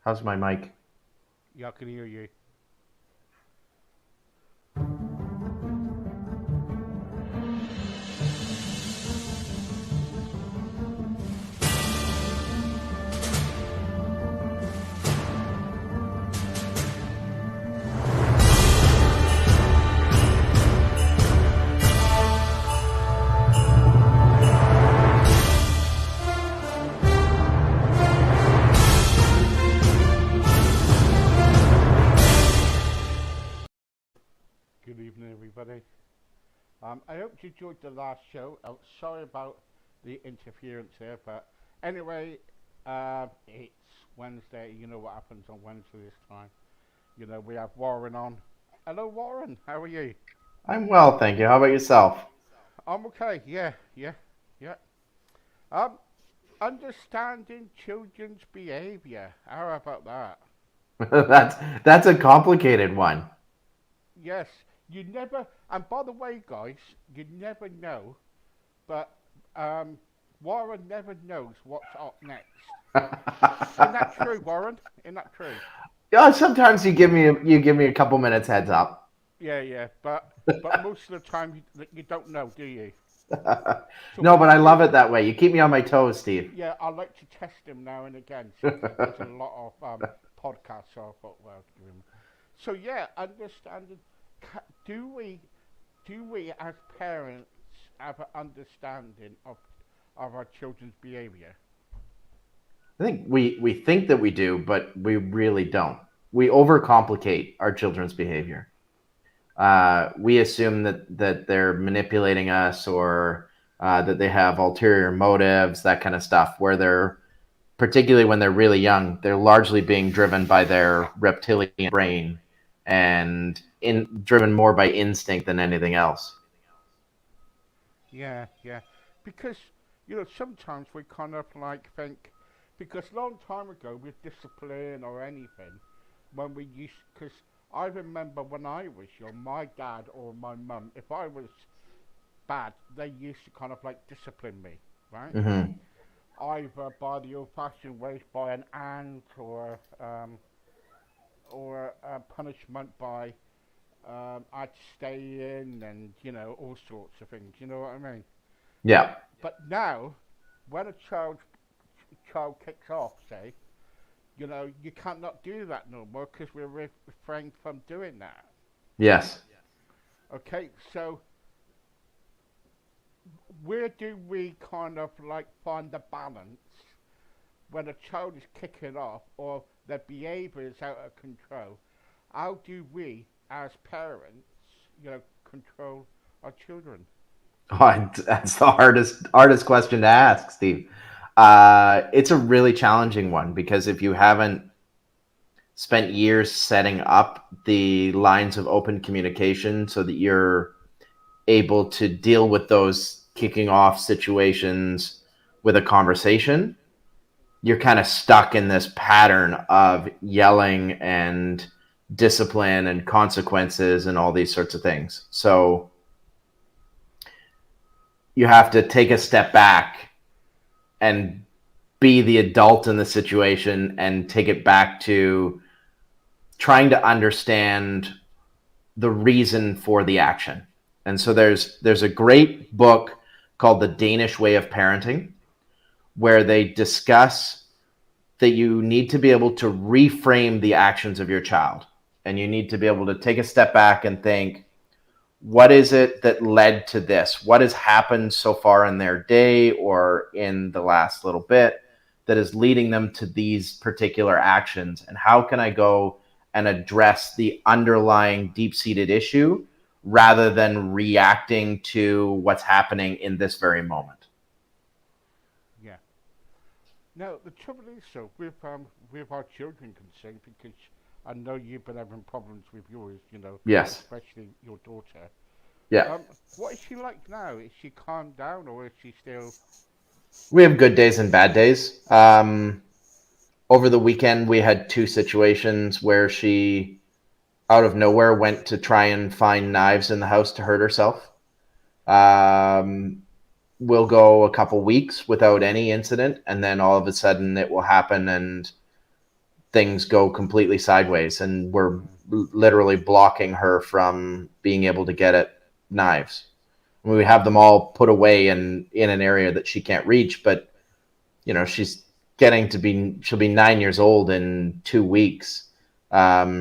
How's my mic? Yeah, I can hear you. Good evening, everybody. I hope you enjoyed the last show. Sorry about the interference here, but anyway, it's Wednesday. You know what happens on Wednesday this time. We have Warren on. Hello, Warren. How are you? I'm well, thank you. How about yourself? I'm okay. Yeah. Um, Understanding children's behaviour. How about that? That's a complicated one. Yes, you never. And by the way, guys, you never know. But um, Warren never knows what's up next. Isn't that true, Warren? Isn't that true? Yeah, sometimes you give me a couple minutes heads up. Yeah. But most of the time you don't know, do you? So No, when but I I love hear, it that way. You keep me on my toes, Steve. yeah, I like to test him now and again since he does a lot of podcasts. So I thought, well, give him. So yeah, understanding. Do we as parents have an understanding of our children's behaviour? I think we think that we do, but we really don't. We overcomplicate our children's behavior. We assume that they're manipulating us or that they have ulterior motives, that kind of stuff. Where they're particularly when they're really young, they're largely being driven by their reptilian brain and driven more by instinct than anything else. Yeah. Because sometimes we kind of like think because long time ago with discipline or anything when we used because I remember when I was young, my dad or my mum, if I was bad, they used to kind of like discipline me, right? Mm-hmm. Either by the old-fashioned ways, by an ant, or punishment by I'd stay in, and all sorts of things. You know what I mean? Yeah. But now, when a child kicks off, say, you can't not do that no more because we're refrained from doing that. Yes. Okay, so where do we kind of like find the balance when a child is kicking off or their behaviour is out of control? How do we, as parents, control our children? Oh, that's the hardest question to ask, Steve. It's a really challenging one because if you haven't spent years setting up the lines of open communication so that you're able to deal with those kicking off situations with a conversation, you're kind of stuck in this pattern of yelling and discipline and consequences and all these sorts of things. So you have to take a step back and be the adult in the situation and take it back to trying to understand the reason for the action. And so there's a great book called The Danish Way of Parenting where they discuss that you need to be able to reframe the actions of your child. And you need to be able to take a step back and think, what is it that led to this? What has happened so far in their day or in the last little bit that is leading them to these particular actions? And how can I go and address the underlying deep seated issue rather than reacting to what's happening in this very moment? Yeah. Now the trouble is, so with our children concerned, because I know you've been having problems with yours, Yes. especially your daughter. Yeah. What is she like now? Is she calmed down, or is she still? We have good days and bad days. Over the weekend, we had two situations where she, out of nowhere, went to try and find knives in the house to hurt herself. Um, we'll go a couple weeks without any incident, and then all of a sudden it will happen, and things go completely sideways, and we're literally blocking her from being able to get at knives. We have them all put away in an area that she can't reach, but she's she'll be 9 years old in 2 weeks.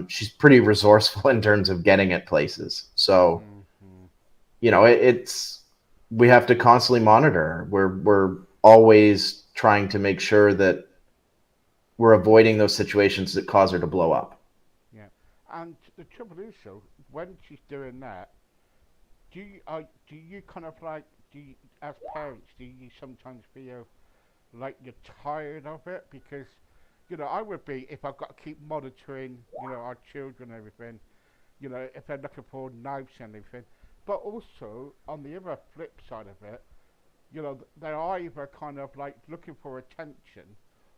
She's pretty resourceful in terms of getting at places. So, it's we have to constantly monitor her. We're always trying to make sure that we're avoiding those situations that cause her to blow up. Yeah, and the trouble is, though, when she's doing that, do you kind of like as parents, do you sometimes feel like you're tired of it? Because I would be if I've got to keep monitoring our children and everything. If they're looking for knives and everything. But also on the other flip side of it, they're either kind of like looking for attention,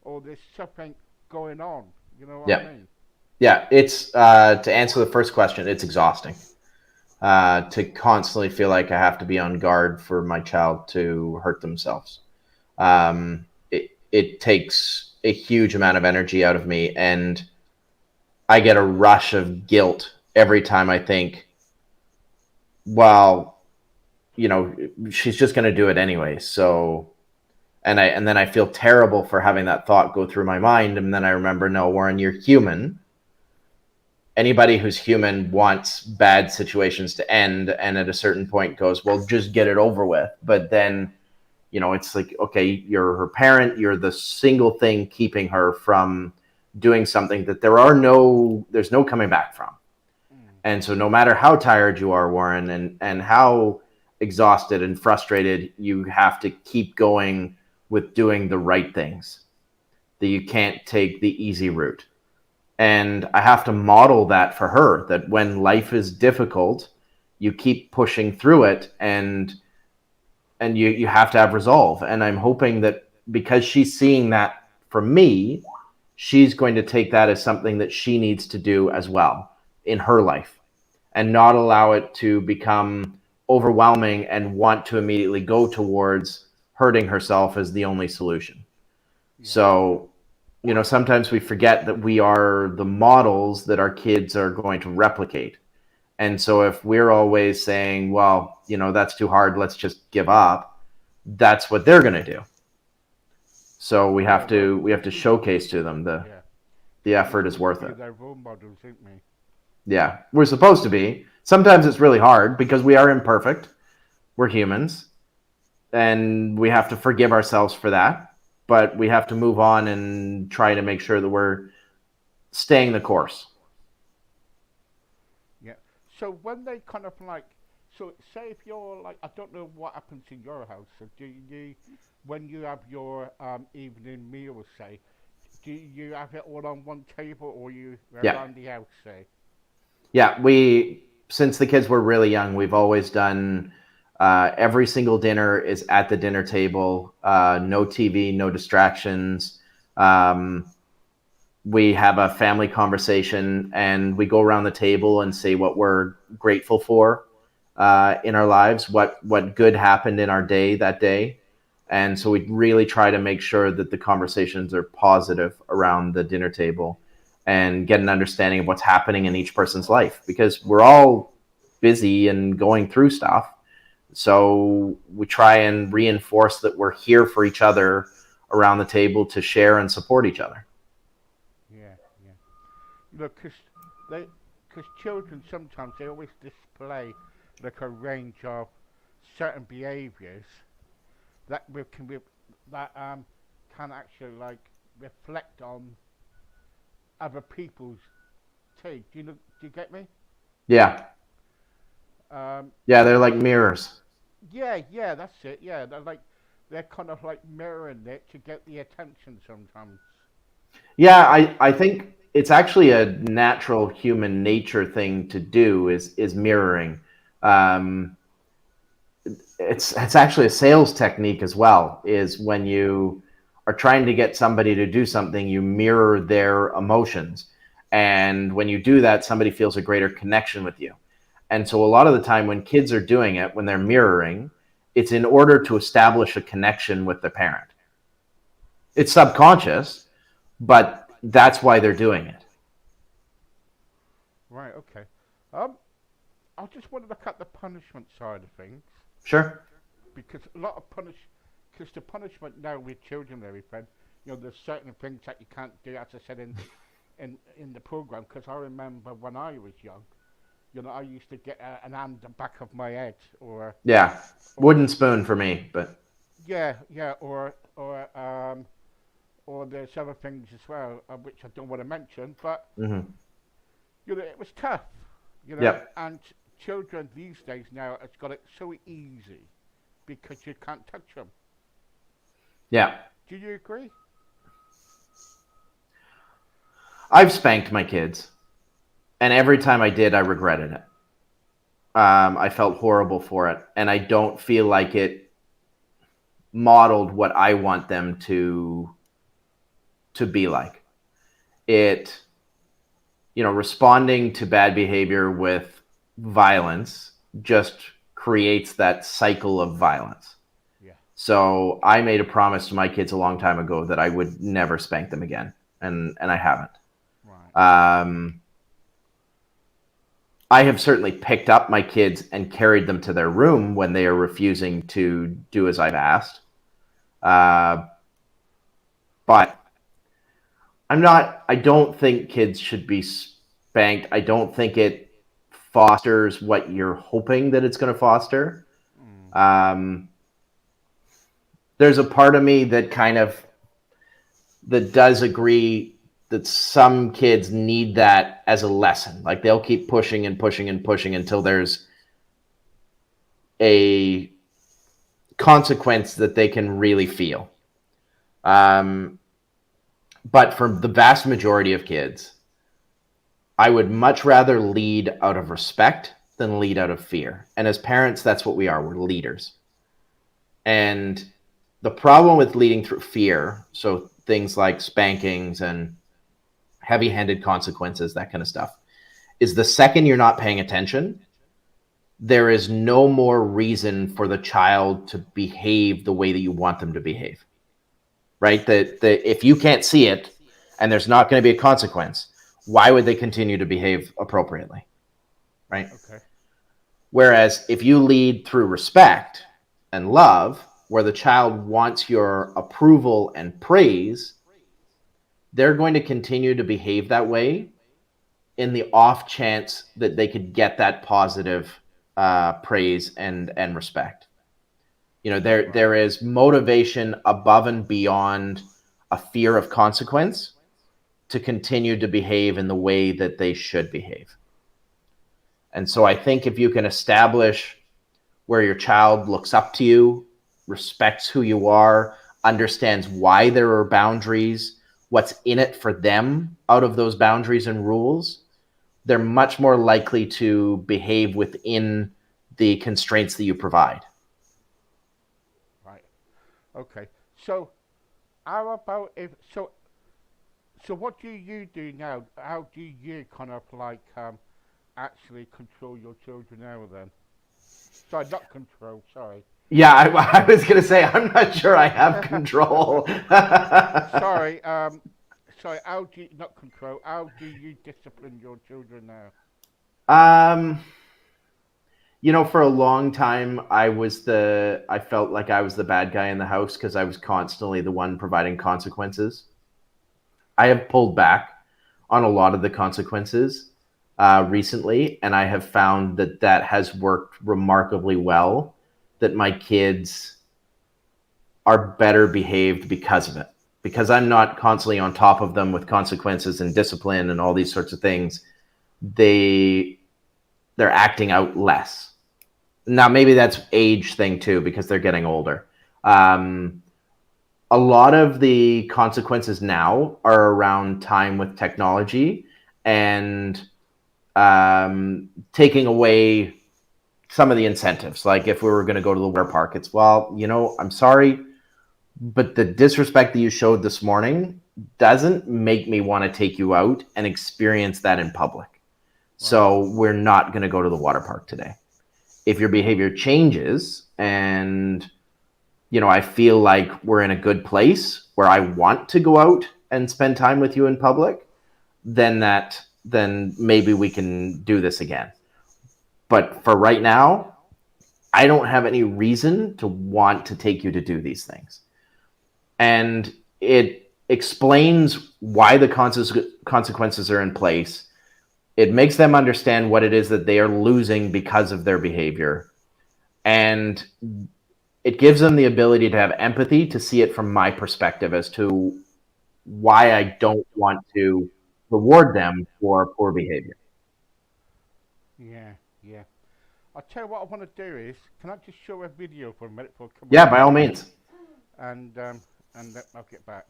or there's something going on. You know what I mean? Yeah, it's to answer the first question, it's exhausting. To constantly feel like I have to be on guard for my child to hurt themselves. It takes a huge amount of energy out of me, and I get a rush of guilt every time I think, well, she's just going to do it anyway. So, and then I feel terrible for having that thought go through my mind. And then I remember, no, Warren, you're human. Anybody who's human wants bad situations to end, and at a certain point goes, well, just get it over with. But then, it's like, okay, you're her parent. You're the single thing keeping her from doing something that there's no coming back from. And so no matter how tired you are, Warren, and how exhausted and frustrated, you have to keep going with doing the right things, that you can't take the easy route. And I have to model that for her, that when life is difficult, you keep pushing through it, and you have to have resolve. And I'm hoping that because she's seeing that from me, she's going to take that as something that she needs to do as well in her life, and not allow it to become overwhelming and want to immediately go towards hurting herself as the only solution. Yeah. So, sometimes we forget that we are the models that our kids are going to replicate. And so if we're always saying, well, that's too hard, let's just give up, that's what they're going to do. So we have to showcase to them the effort is worth it. They're role models, aren't we? Yeah, we're supposed to be. Sometimes it's really hard because we are imperfect. We're humans, and we have to forgive ourselves for that. But we have to move on and try to make sure that we're staying the course. Yeah. So when they kind of like, so say if you're like, I don't know what happens in your house. So do you, when you have your evening meal, say, do you have it all on one table, or you around the house, say? Yeah, since the kids were really young, we've always done every single dinner is at the dinner table. No TV, no distractions. We have a family conversation, and we go around the table and say what we're grateful for in our lives, what good happened in our day that day. And so we really try to make sure that the conversations are positive around the dinner table, and get an understanding of what's happening in each person's life, because we're all busy and going through stuff. So we try and reinforce that we're here for each other around the table to share and support each other. Yeah. Because children sometimes, they always display like a range of certain behaviours that can actually like reflect on other people's take. Do you get me? Yeah. They're like mirrors. Yeah, that's it. Yeah, they're kind of like mirroring it to get the attention sometimes. Yeah, I think it's actually a natural human nature thing to do is mirroring. It's actually a sales technique as well, is when you are trying to get somebody to do something, you mirror their emotions. And when you do that, somebody feels a greater connection with you. And so a lot of the time when kids are doing it, when they're mirroring, it's in order to establish a connection with the parent. It's subconscious, but that's why they're doing it. Right. Okay. I just want to look at the punishment side of things Sure. because a lot of because the punishment now with children, and everything, there's certain things that you can't do. As I said in the program, because I remember when I was young, I used to get an hand the back of my head, Yeah. or Wooden spoon for me, but yeah, or there's other things as well, which I don't want to mention, but mm-hmm. it was tough, Yep. and children these days now has got it so easy because you can't touch them. Yeah. Do you agree? I've spanked my kids, and every time I did, I regretted it. I felt horrible for it, and I don't feel like it modeled what I want them to be like. It, responding to bad behavior with violence just creates that cycle of violence. Yeah. So I made a promise to my kids a long time ago that I would never spank them again, and I haven't. Right. I have certainly picked up my kids and carried them to their room when they are refusing to do as I've asked. But I don't think kids should be spanked. I don't think it fosters what you're hoping that it's going to foster. Mm. There's a part of me that that does agree that some kids need that as a lesson. Like they'll keep pushing and pushing and pushing until there's a consequence that they can really feel. But for the vast majority of kids, I would much rather lead out of respect than lead out of fear. And as parents, that's what we are. We're leaders. And the problem with leading through fear, so things like spankings and heavy-handed consequences, that kind of stuff, is the second you're not paying attention, there is no more reason for the child to behave the way that you want them to behave. Right? That if you can't see it and there's not going to be a consequence, why would they continue to behave appropriately? Right? Okay. Whereas if you lead through respect and love, where the child wants your approval and praise, they're going to continue to behave that way in the off chance that they could get that positive praise and respect. There is motivation above and beyond a fear of consequence to continue to behave in the way that they should behave. And so I think if you can establish where your child looks up to you, respects who you are, understands why there are boundaries, what's in it for them out of those boundaries and rules, they're much more likely to behave within the constraints that you provide. Right. Okay. So, how about if so? So, what do you do now? How do you kind of actually control your children now? Then, sorry, not control. Sorry. Yeah, I was going to say, I'm not sure I have control. Sorry. Sorry. How do you not control? How do you discipline your children now? For a long time, I felt like I was the bad guy in the house because I was constantly the one providing consequences. I have pulled back on a lot of the consequences recently, and I have found that has worked remarkably well, that my kids are better behaved because of it. Because I'm not constantly on top of them with consequences and discipline and all these sorts of things, they're acting out less. Now, maybe that's age thing too, because they're getting older. A lot of the consequences now are around time with technology and taking away some of the incentives. Like if we were going to go to the water park, it's, well, I'm sorry, but the disrespect that you showed this morning doesn't make me want to take you out and experience that in public. Right. So we're not going to go to the water park today. If your behavior changes and, I feel like we're in a good place where I want to go out and spend time with you in public, then maybe we can do this again. But for right now, I don't have any reason to want to take you to do these things. And it explains why the consequences are in place. It makes them understand what it is that they are losing because of their behavior. And it gives them the ability to have empathy to see it from my perspective as to why I don't want to reward them for poor behavior. Yeah, yeah. I'll tell you what I want to do is, can I just show a video for a minute for a Yeah, by all commercial? means. And then I'll get back.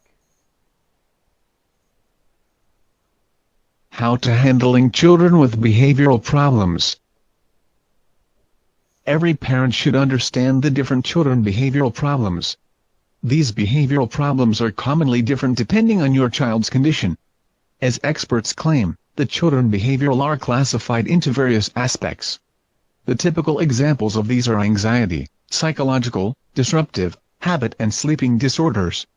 How to handling children with behavioral problems. Every parent should understand the different children behavioral problems. These behavioral problems are commonly different depending on your child's condition. As experts claim, the children behavioral are classified into various aspects. The typical examples of these are anxiety, psychological, disruptive, habit and sleeping disorders.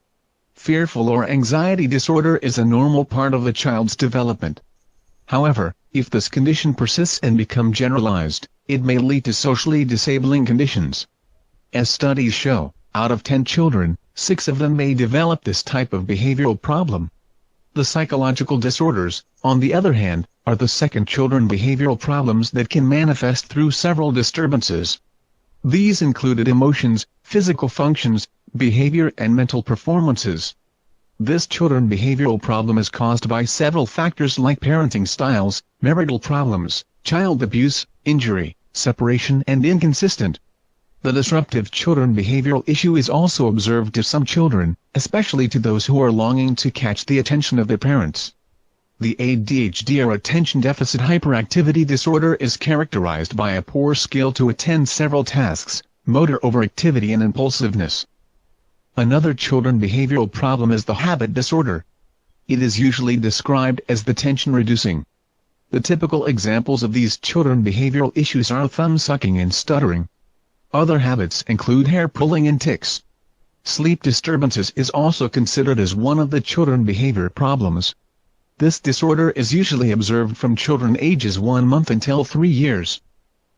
Fearful or anxiety disorder is a normal part of a child's development. However, if this condition persists and becomes generalized, it may lead to socially disabling conditions. As studies show, out of 10 children, 6 of them may develop this type of behavioral problem. The psychological disorders, on the other hand, are the second children behavioral problems that can manifest through several disturbances. These included emotions, physical functions, behavior and mental performances. This children behavioral problem is caused by several factors like parenting styles, marital problems, child abuse, injury, separation and inconsistent. The disruptive children behavioral issue is also observed to some children, especially to those who are longing to catch the attention of their parents. The ADHD or attention deficit hyperactivity disorder is characterized by a poor skill to attend several tasks, motor overactivity and impulsiveness. Another children behavioral problem is the habit disorder. It is usually described as the tension reducing. The typical examples of these children behavioral issues are thumb sucking and stuttering. Other habits include hair pulling and tics. Sleep disturbances is also considered as one of the children behavior problems. This disorder is usually observed from children ages 1 month until 3 years.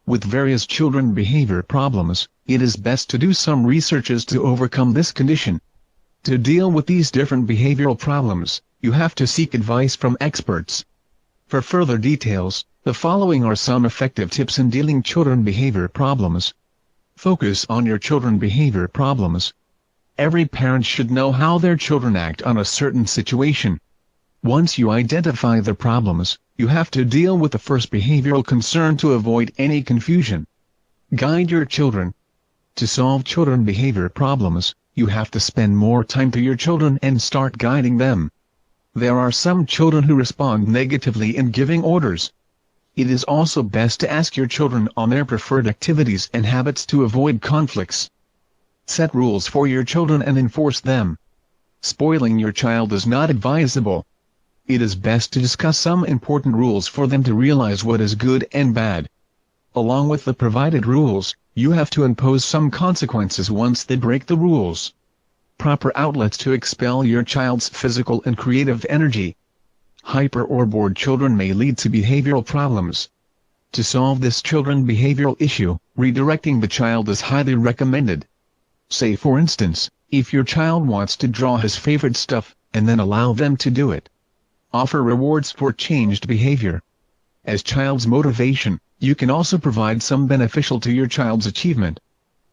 With various children behavior problems, it is best to do some researches to overcome this condition. To deal with these different behavioral problems, you have to seek advice from experts. For further details, the following are some effective tips in dealing children behavior problems. Focus on your children behavior problems. Every parent should know how their children act on a certain situation. Once you identify the problems, you have to deal with the first behavioral concern to avoid any confusion. Guide your children. To solve children behavior problems, you have to spend more time to your children and start guiding them. There are some children who respond negatively in giving orders. It is also best to ask your children on their preferred activities and habits to avoid conflicts. Set rules for your children and enforce them. Spoiling your child is not advisable. It is best to discuss some important rules for them to realize what is good and bad. Along with the provided rules, you have to impose some consequences once they break the rules. Proper outlets to expel your child's physical and creative energy. Hyper or bored children may lead to behavioral problems. To solve this children behavioral issue, redirecting the child is highly recommended. Say for instance, if your child wants to draw his favorite stuff, and then allow them to do it. Offer rewards for changed behavior. As child's motivation, you can also provide some beneficial to your child's achievement.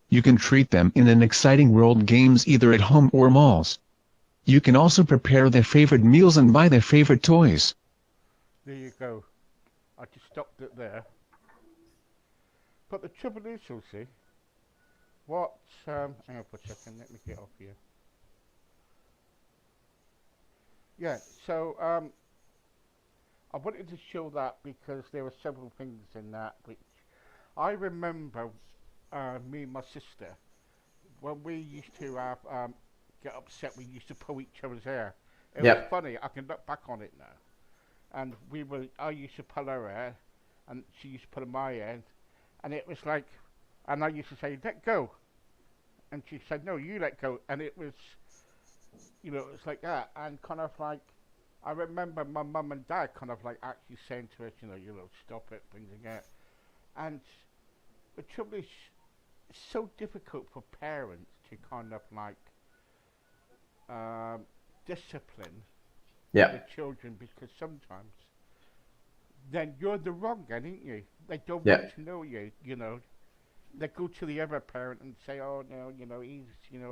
You can treat them in an exciting world games either at home or malls. You can also prepare their favorite meals and buy their favorite toys. There you go. I just stopped it there. But the trouble is, you'll see, hang on for a second, let me get off here. Yeah, so I wanted to show that because there were several things in that which I remember me and my sister, when we used to have get upset, we used to pull each other's hair. It was Yep. funny, I can look back on it now. And I used to pull her hair, and she used to pull my hair, and it was like, and I used to say, let go. And she said, no, you let go. And it was You know, it's like that, and kind of like, I remember my mum and dad kind of like actually saying to us, stop it, things like that. And the trouble is, it's so difficult for parents to kind of like um, discipline Yeah. the children because sometimes then you're the wrong end, ain't you? They don't Yeah. want to know you, They go to the other parent and say, oh no, he's,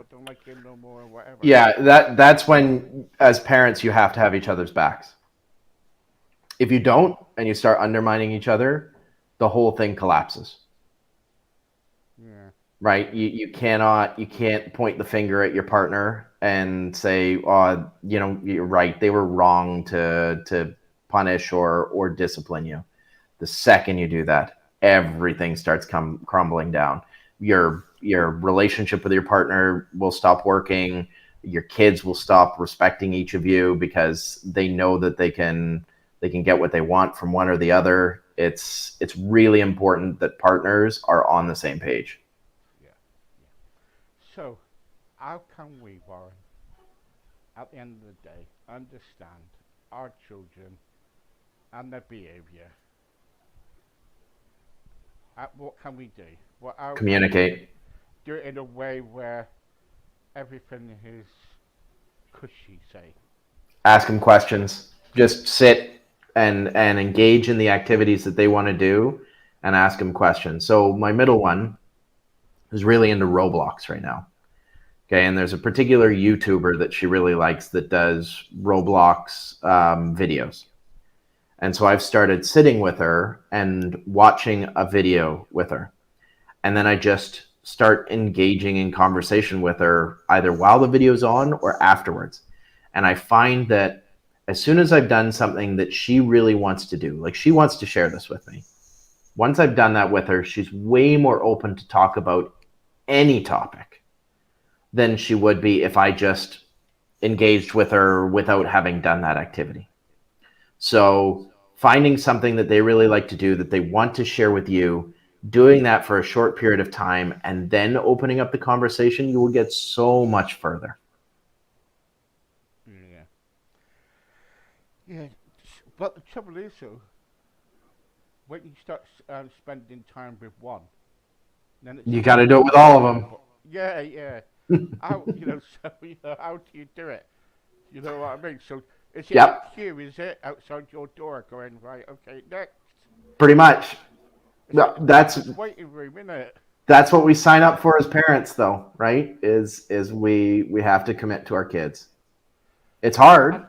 don't like him no more or whatever. Yeah, that's when, as parents, you have to have each other's backs. If you don't and you start undermining each other, the whole thing collapses. Yeah. Right? You can't point the finger at your partner and say, "Oh, you're right. They were wrong to punish or discipline you." The second you do that, everything starts crumbling down. Your relationship with your partner will stop working. Your kids will stop respecting each of you because they know that they can get what they want from one or the other. It's really important that partners are on the same page. Yeah. Yeah. So, how can we, Warren, at the end of the day, understand our children and their behaviour? What can we do? How can we Communicate. do it in a way where everything is cushy, say? Ask them questions. Just sit and engage in the activities that they want to do and ask them questions. So my middle one is really into Roblox right now. Okay, and there's a particular YouTuber that she really likes that does Roblox videos. And so I've started sitting with her and watching a video with her. And then I just start engaging in conversation with her either while the video's on or afterwards. And I find that as soon as I've done something that she really wants to do, like she wants to share this with me, once I've done that with her, she's way more open to talk about any topic than she would be if I just engaged with her without having done that activity. So finding something that they really like to do that they want to share with you, doing that for a short period of time, and then opening up the conversation, you will get so much further. Yeah. Yeah. But the trouble is, though, when you start spending time with one, then it's You got hard to do to it with do all of the them. other. Yeah, yeah. How so how do you do it? You know what I mean? So is it a Yep, queue? Is it outside your door going right? Okay, next. pretty much. It's like No, the That's doctor's waiting room, isn't it? that's what we sign up for as parents, though, right? Is we have to commit to our kids. It's And hard.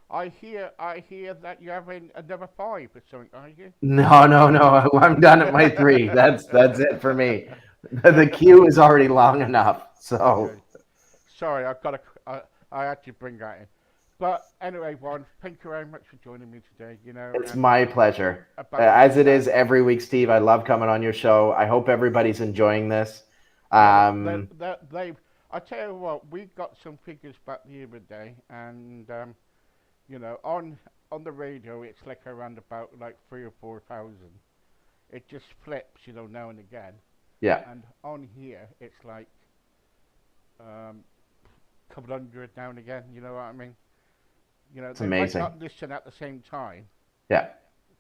I hear that you're having another five or something, are you? No, no, no. I'm done at my three. That's it for me. The queue is already long enough. Yeah. So Sorry, I had to bring that in. But anyway, Warren, thank you very much for joining me today. it's And my pleasure. about this As it is and every week, Steve. I love coming on your show. I hope everybody's enjoying this. yeah, Um, they. I tell you what, we got some figures back the other day, and on the radio, it's like around about like 3 or 4 thousand. It just flips, now and again. yeah, And on here, it's like couple hundred now and again. You know what I mean? it's They might amazing. not listen at the same time, Yeah,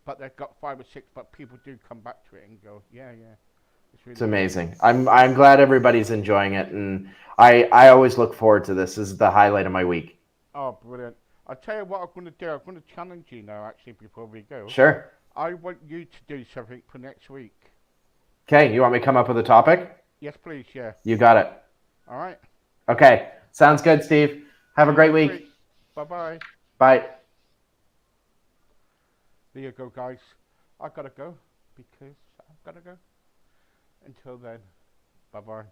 but they've got 5 or 6. But people do come back to it and go, yeah, yeah, it's it's really good. amazing. I'm glad everybody's enjoying it, and I always look forward to this. This is the highlight of my week. Oh, brilliant! I'll tell you what I'm going to do. I'm going to challenge you now. Actually, before we go, Sure. I want you to do something for next week. Okay, you want me to come up with a topic? Yes, please. Yeah. You got it. All right. Okay, sounds good, Steve. Have a See you great next week. week. Bye bye. Bye. There you go, guys. I gotta go because I've gotta go. Until then, bye bye.